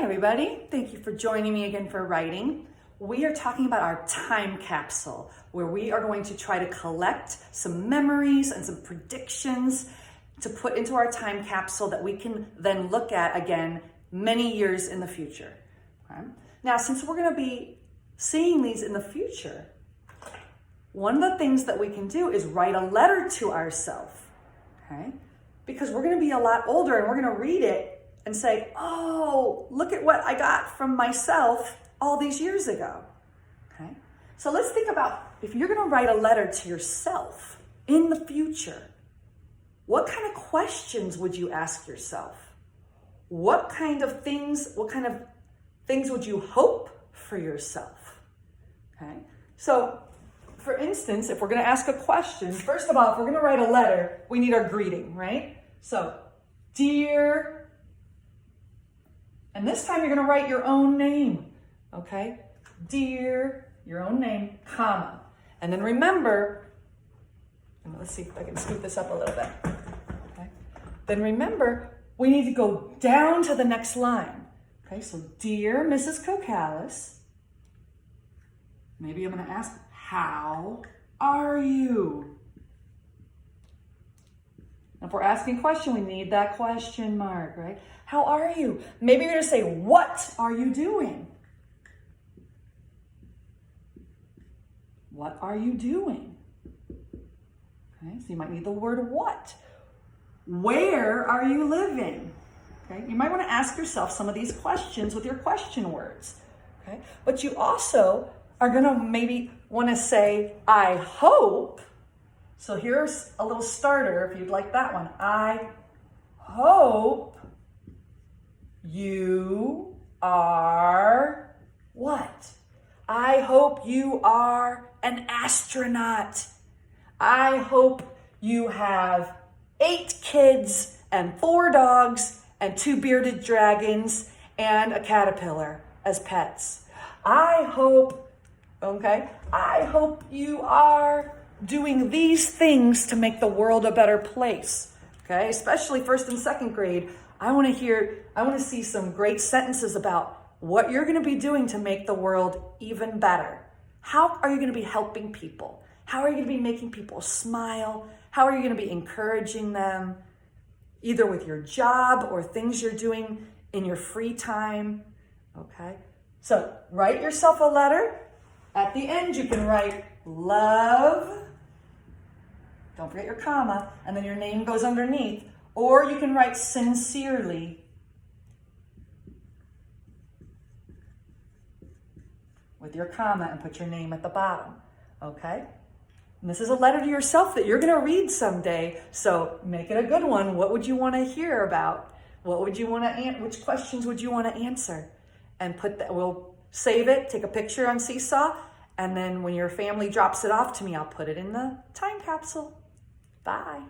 everybody. Thank you for joining me again for writing. We are talking about our time capsule, where we are going to try to collect some memories and some predictions to put into our time capsule that we can then look at again many years in the future. Okay? Now, since we're going to be seeing these in the future, one of the things that we can do is write a letter to ourselves, okay? Because we're going to be a lot older and we're going to read it and say, oh, look at what I got from myself all these years ago, okay? So let's think about, if you're going to write a letter to yourself in the future, what kind of questions would you ask yourself? What kind of things would you hope for yourself, okay? So, for instance, if we're going to ask a question, first of all, if we're going to write a letter, we need our greeting, right? So, dear, and this time you're going to write your own name, okay? Dear, your own name, comma. And then remember, and let's see if I can scoot this up a little bit, okay? Then remember, we need to go down to the next line, okay? So, dear Mrs. Kokalis, maybe I'm going to ask, how are you? If we're asking a question, we need that question mark, right? How are you? Maybe you're going to say, what are you doing? What are you doing? Okay, so you might need the word what. Where are you living? Okay, you might want to ask yourself some of these questions with your question words. Okay, but you also are going to maybe want to say, I hope. So here's a little starter if you'd like that one. I hope you are what? I hope you are an astronaut. I hope you have 8 kids and 4 dogs and 2 bearded dragons and a caterpillar as pets. I hope you are doing these things to make the world a better place. Okay, especially first and second grade. I want to see some great sentences about what you're going to be doing to make the world even better. How are you going to be helping people? How are you going to be making people smile? How are you going to be encouraging them, either with your job or things you're doing in your free time? Okay, so write yourself a letter. At the end, you can write love. Don't forget your comma, and then your name goes underneath. Or you can write sincerely with your comma and put your name at the bottom, okay? And this is a letter to yourself that you're going to read someday, so make it a good one. What would you want to hear about? Which questions would you want to answer? And we'll save it, take a picture on Seesaw, and then when your family drops it off to me, I'll put it in the time capsule. Bye.